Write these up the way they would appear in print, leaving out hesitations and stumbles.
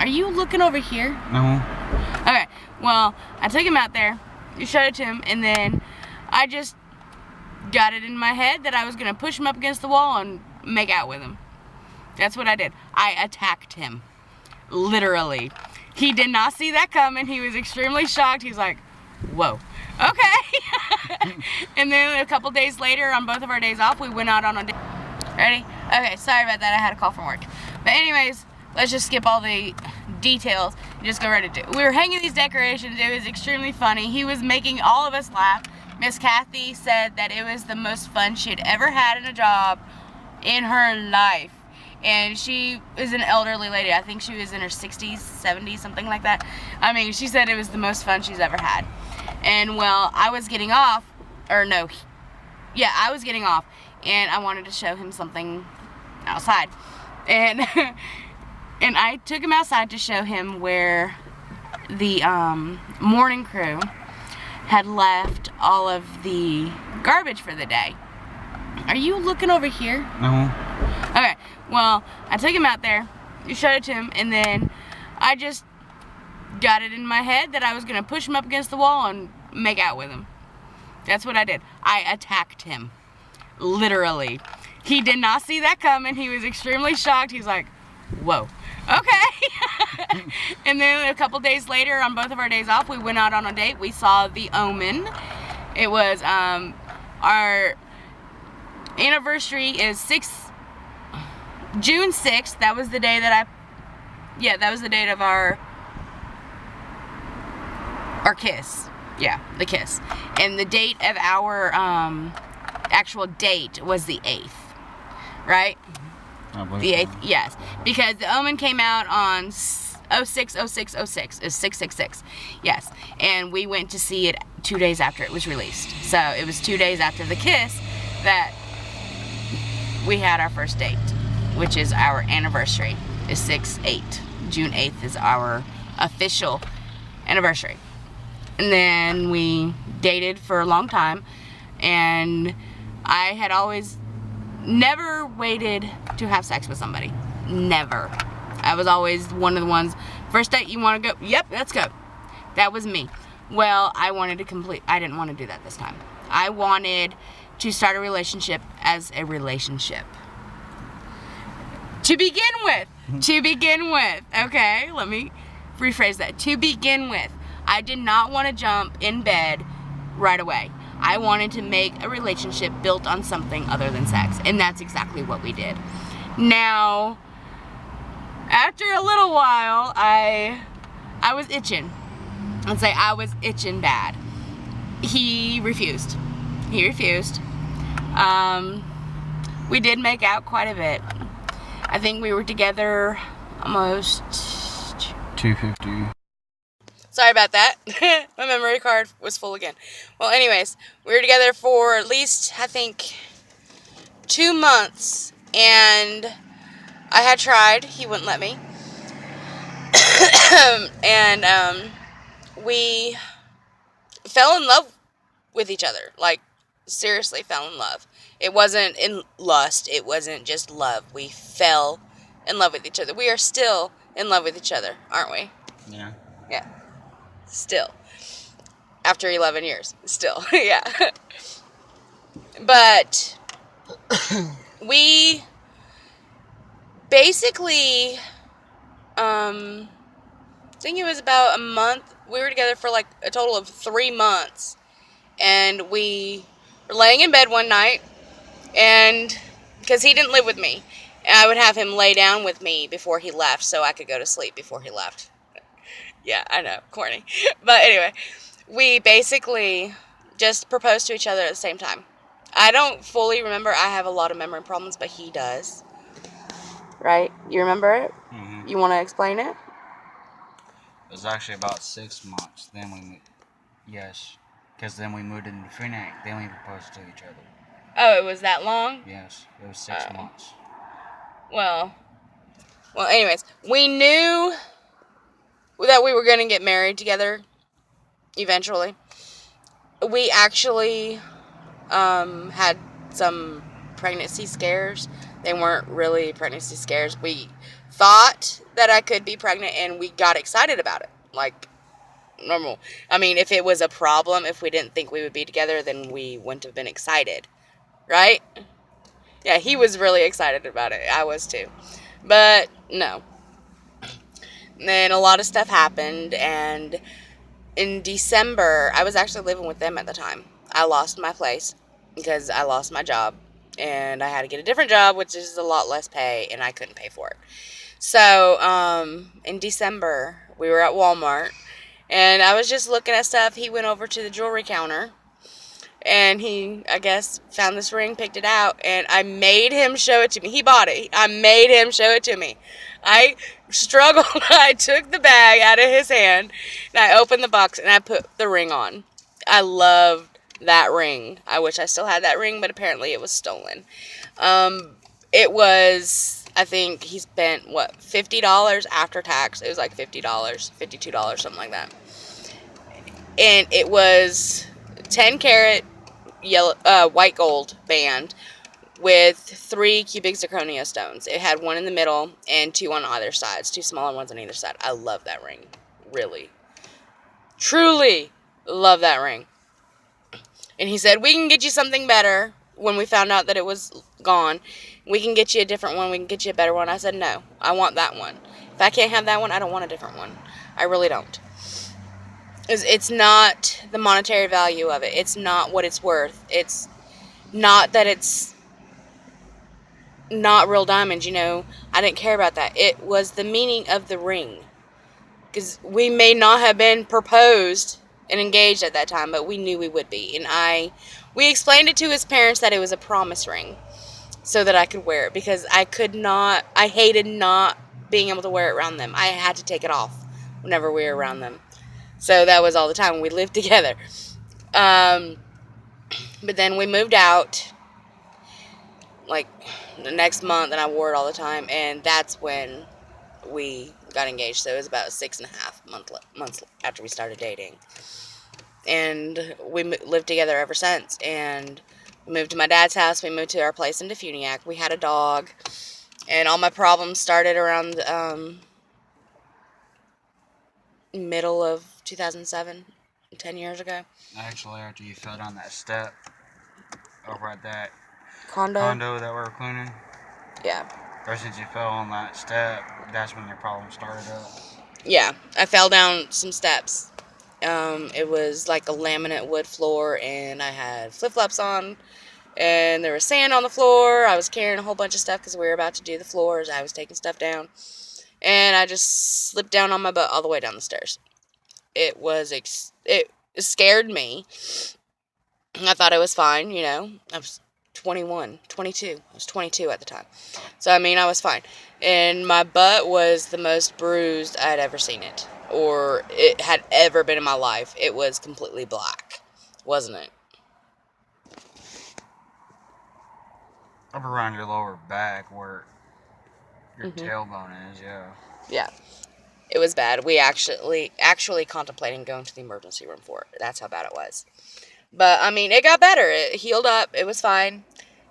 Are you looking over here? No. Okay, well, I took him out there, you showed it to him, and then I just got it in my head that I was going to push him up against the wall and make out with him. That's what I did. I attacked him. Literally. He did not see that coming. He was extremely shocked. He's like, whoa. Okay. And then a couple days later, on both of our days off, we went out on a date. Ready? Okay, sorry about that. I had a call from work. But anyways, let's just skip all the details and just go right into it. We were hanging these decorations. It was extremely funny. He was making all of us laugh. Miss Kathy said that it was the most fun she had ever had in a job in her life. And she is an elderly lady. I think she was in her 60s, 70s, something like that. I mean, she said it was the most fun she's ever had. And well, I was getting off, or no, yeah, I was getting off, and I wanted to show him something outside. And and I took him outside to show him where the morning crew had left all of the garbage for the day. Are you looking over here? No. Okay, well, I took him out there, you showed it to him, and then I just got it in my head that I was going to push him up against the wall and make out with him. That's what I did. I attacked him. Literally. He did not see that coming. He was extremely shocked. He's like, whoa. Okay. And then a couple days later, on both of our days off, we went out on a date. We saw The Omen. It was our anniversary is June 6th. That was the day that that was the date of our kiss. Yeah, the kiss. And the date of our actual date was the 8th. Right? The 8th, yes. Because The Omen came out on 06/06/06. It's 666. Yes. And we went to see it 2 days after it was released. So it was 2 days after the kiss that we had our first date, which is our anniversary. Is 6/8. June 8th is our official anniversary. And then we dated for a long time, and I had always never waited to have sex with somebody. Never. I was always one of the ones, first date, you want to go? Yep, let's go. That was me. Well, I didn't want to do that this time. I wanted to start a relationship as a relationship. To begin with, okay? Let me rephrase that. To begin with, I did not want to jump in bed right away. I wanted to make a relationship built on something other than sex, and that's exactly what we did. Now, after a little while, I was itching. Let's say I was itching bad. He refused. We did make out quite a bit. I think we were together almost 250. Sorry about that. My memory card was full again. Well, anyways, we were together for at least, I think, 2 months. And I had tried. He wouldn't let me. And we fell in love with each other. Like, seriously fell in love. It wasn't in lust. It wasn't just love. We fell in love with each other. We are still in love with each other, aren't we? Yeah. Yeah. Still. After 11 years. Still. Yeah. But we basically, I think it was about a month. We were together for like a total of 3 months. And we were laying in bed one night. And because he didn't live with me. And I would have him lay down with me before he left so I could go to sleep before he left. Yeah, I know, corny. But anyway, we basically just proposed to each other at the same time. I don't fully remember. I have a lot of memory problems, but he does. Right? You remember it? Mm-hmm. You want to explain it? It was actually about 6 months. Then yes, because then we moved into Phoenix. Then we proposed to each other. Oh, it was that long? Yes, it was 6 months. Well, anyways, we knew that we were going to get married together eventually. We actually had some pregnancy scares. They weren't really pregnancy scares. We thought that I could be pregnant, and we got excited about it, like normal. I mean, if it was a problem, if we didn't think we would be together, then we wouldn't have been excited, right? Yeah, he was really excited about it. I was too. But no. Then a lot of stuff happened, and in December, I was actually living with them at the time. I lost my place because I lost my job, and I had to get a different job, which is a lot less pay, and I couldn't pay for it. So, in December, we were at Walmart, and I was just looking at stuff. He went over to the jewelry counter, and he, I guess, found this ring, picked it out, and I made him show it to me. He bought it. I made him show it to me. I struggled. I took the bag out of his hand, and I opened the box, and I put the ring on. I loved that ring. I wish I still had that ring, but apparently it was stolen. It was, I think he spent, what, $50 after tax. It was like $50, $52, something like that. And it was 10 karat yellow, white gold band with 3 cubic zirconia stones. It had one in the middle and 2 on either sides, 2 smaller ones on either side. I love that ring. Really. Truly love that ring. And he said, we can get you something better. When we found out that it was gone, we can get you a different one. We can get you a better one. I said, no, I want that one. If I can't have that one, I don't want a different one. I really don't. It's not the monetary value of it. It's not what it's worth. It's not that it's not real diamonds, you know. I didn't care about that. It was the meaning of the ring. Because we may not have been proposed and engaged at that time, but we knew we would be. And we explained it to his parents that it was a promise ring so that I could wear it. Because I hated not being able to wear it around them. I had to take it off whenever we were around them. So that was all the time. We lived together. But then we moved out like the next month, and I wore it all the time. And that's when we got engaged. So it was about 6.5 months after we started dating. And we lived together ever since. And we moved to my dad's house. We moved to our place in Defuniak. We had a dog. And all my problems started around middle of 2007, 10 years ago. Actually, after you fell down that step over at that Condo that we were cleaning. Yeah. Ever since you fell on that step, that's when your problem started up. Yeah, I fell down some steps. It was like a laminate wood floor, and I had flip-flops on, and there was sand on the floor. I was carrying a whole bunch of stuff because we were about to do the floors. I was taking stuff down, and I just slipped down on my butt all the way down the stairs. It scared me. I thought I was fine, you know. I was 22. I was 22 at the time. So, I mean, I was fine. And my butt was the most bruised I had ever seen it. Or it had ever been in my life. It was completely black. Wasn't it? Up around your lower back where your tailbone is, yeah. Yeah. It was bad. We actually contemplating going to the emergency room for it. That's how bad it was. But, I mean, it got better. It healed up. It was fine.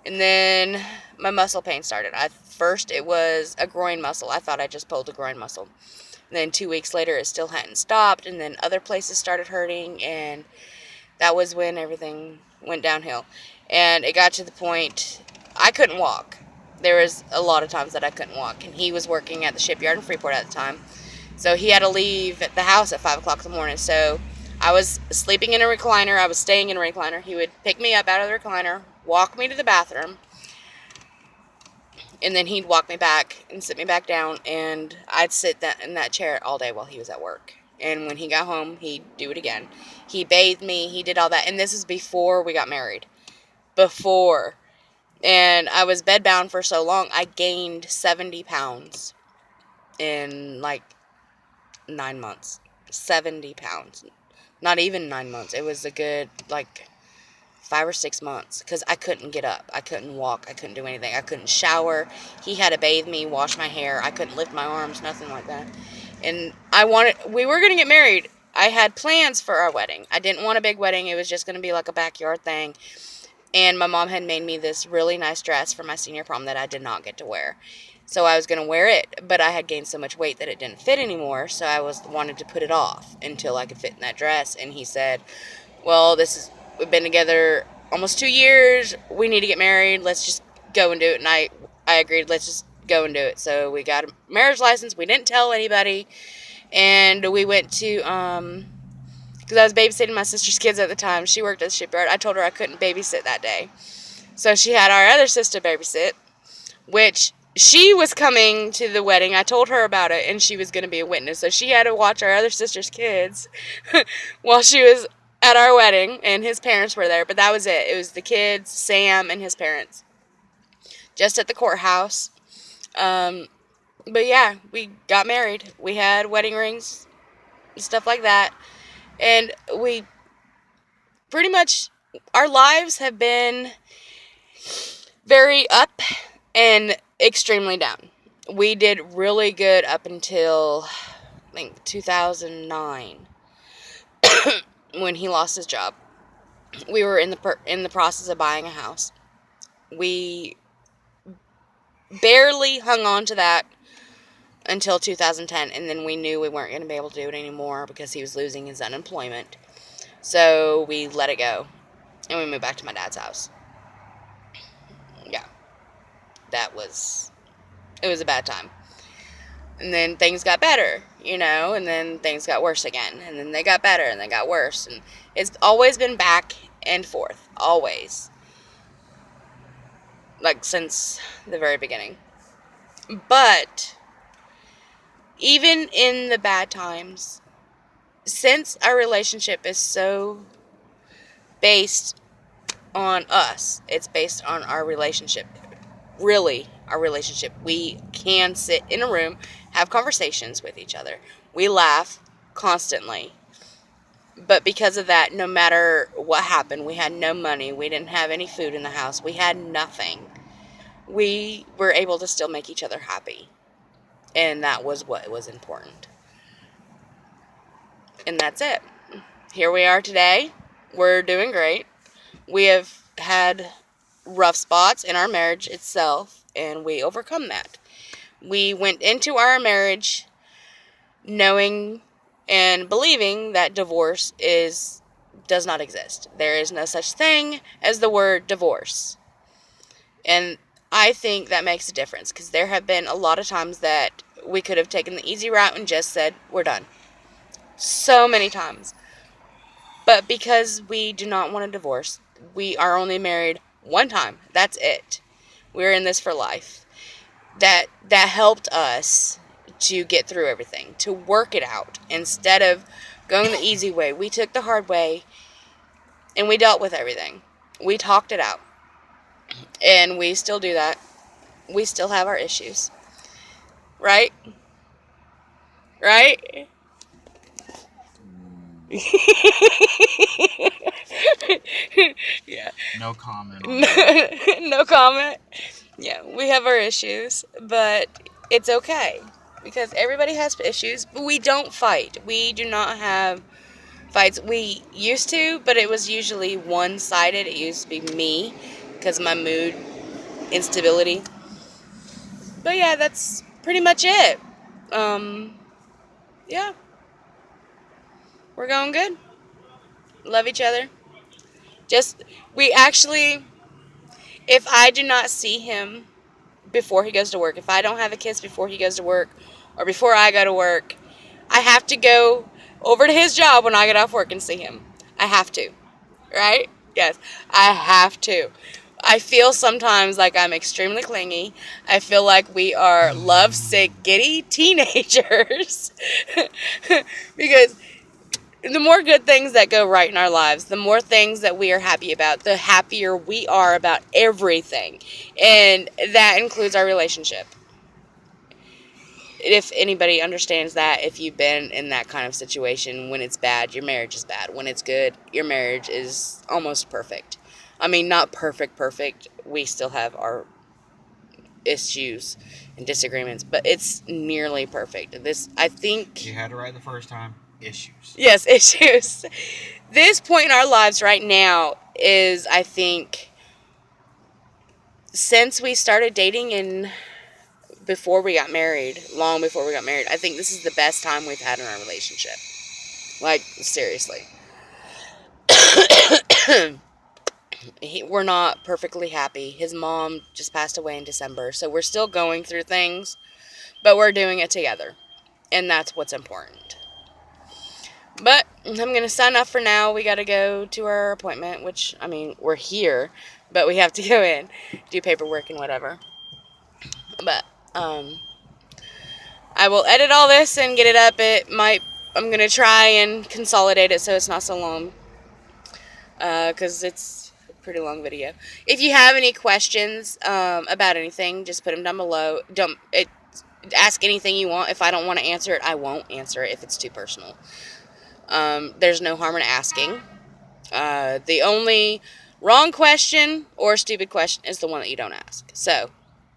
And then my muscle pain started. First, it was a groin muscle. I thought I just pulled a groin muscle. And then 2 weeks later, it still hadn't stopped. And then other places started hurting. And that was when everything went downhill. And it got to the point I couldn't walk. There was a lot of times that I couldn't walk. And he was working at the shipyard in Freeport at the time. So he had to leave at the house at 5 o'clock in the morning. So I was sleeping in a recliner. I was staying in a recliner. He would pick me up out of the recliner, walk me to the bathroom, and then he'd walk me back and sit me back down, and I'd sit in that chair all day while he was at work. And when he got home, he'd do it again. He bathed me. He did all that. And this is before we got married. Before. And I was bedbound for so long, I gained 70 pounds in like 9 months. 70 pounds. Not even 9 months. It was a good, like, 5 or 6 months. Because I couldn't get up. I couldn't walk. I couldn't do anything. I couldn't shower. He had to bathe me, wash my hair. I couldn't lift my arms, nothing like that. And we were going to get married. I had plans for our wedding. I didn't want a big wedding. It was just going to be like a backyard thing. And my mom had made me this really nice dress for my senior prom that I did not get to wear. So I was going to wear it, but I had gained so much weight that it didn't fit anymore. So I wanted to put it off until I could fit in that dress. And he said, well, we've been together almost 2 years. We need to get married. Let's just go and do it. And I agreed, let's just go and do it. So we got a marriage license. We didn't tell anybody. And we went to, because I was babysitting my sister's kids at the time. She worked at the shipyard. I told her I couldn't babysit that day. So she had our other sister babysit, which she was coming to the wedding. I told her about it, and she was going to be a witness. So she had to watch our other sister's kids while she was at our wedding, and his parents were there. But that was it. It was the kids, Sam, and his parents, just at the courthouse. But yeah, we got married. We had wedding rings and stuff like that. And we pretty much, our lives have been very up and extremely down. We did really good up until, I think, 2009 when he lost his job. We were in the process of buying a house. We barely hung on to that until 2010, and then we knew we weren't going to be able to do it anymore because he was losing his unemployment. So we let it go, and we moved back to my dad's house. Yeah, it was a bad time. And then things got better, and then things got worse again, and then they got better, and they got worse, and it's always been back and forth, always, like since the very beginning. But even in the bad times, since our relationship is so based on us, it's based on our relationship. Really, our relationship. We can sit in a room, have conversations with each other. We laugh constantly. But because of that, no matter what happened, we had no money. We didn't have any food in the house. We had nothing. We were able to still make each other happy. And that was what was important. And that's it. Here we are today. We're doing great. We have had rough spots in our marriage itself, and we overcome that. We went into our marriage knowing and believing that divorce does not exist. There is no such thing as the word divorce. And I think that makes a difference, because there have been a lot of times that we could have taken the easy route and just said, we're done. So many times. But because we do not want a divorce, we are only married one time. That's it. We're in this for life. That helped us to get through everything, to work it out. Instead of going the easy way, we took the hard way, and we dealt with everything. We talked it out. And we still do that. We still have our issues. Right? Right? Yeah. No comment on that. No comment. Yeah, we have our issues, but it's okay. Because everybody has issues, but we don't fight. We do not have fights. We used to, but it was usually one-sided. It used to be me, because of my mood instability. But yeah, that's pretty much it. Yeah. We're going good. Love each other. If I do not see him before he goes to work, if I don't have a kiss before he goes to work, or before I go to work, I have to go over to his job when I get off work and see him. I have to. Right? Yes. I have to. I feel sometimes like I'm extremely clingy. I feel like we are lovesick, giddy teenagers. Because the more good things that go right in our lives, the more things that we are happy about, the happier we are about everything. And that includes our relationship. If anybody understands that, if you've been in that kind of situation, when it's bad, your marriage is bad. When it's good, your marriage is almost perfect. I mean, not perfect. We still have our issues and disagreements, but it's nearly perfect. I think... You had it right the first time. Issues. Yes, issues. This point in our lives right now is, I think, since we started dating and before we got married, long before we got married, I think this is the best time we've had in our relationship. Like, seriously. We're not perfectly happy. His mom just passed away in December, so we're still going through things, but we're doing it together, and that's what's important. But I'm going to sign off for now. We got to go to our appointment, which, I mean, we're here, but we have to go in, do paperwork and whatever. But, I will edit all this and get it up. I'm going to try and consolidate it so it's not so long, because it's a pretty long video. If you have any questions about anything, just put them down below. Ask anything you want. If I don't want to answer it, I won't answer it if it's too personal. There's no harm in asking. The only wrong question or stupid question is the one that you don't ask. So,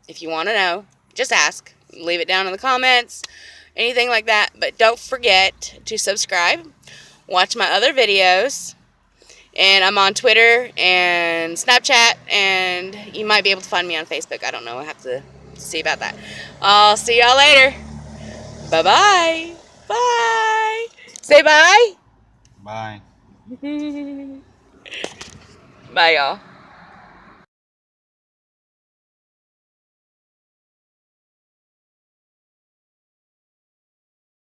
if you want to know, just ask. Leave it down in the comments, anything like that. But don't forget to subscribe. Watch my other videos. And I'm on Twitter and Snapchat, and you might be able to find me on Facebook. I don't know. I'll have to see about that. I'll see y'all later. Bye-bye. Bye. Say bye. Bye. Bye, y'all.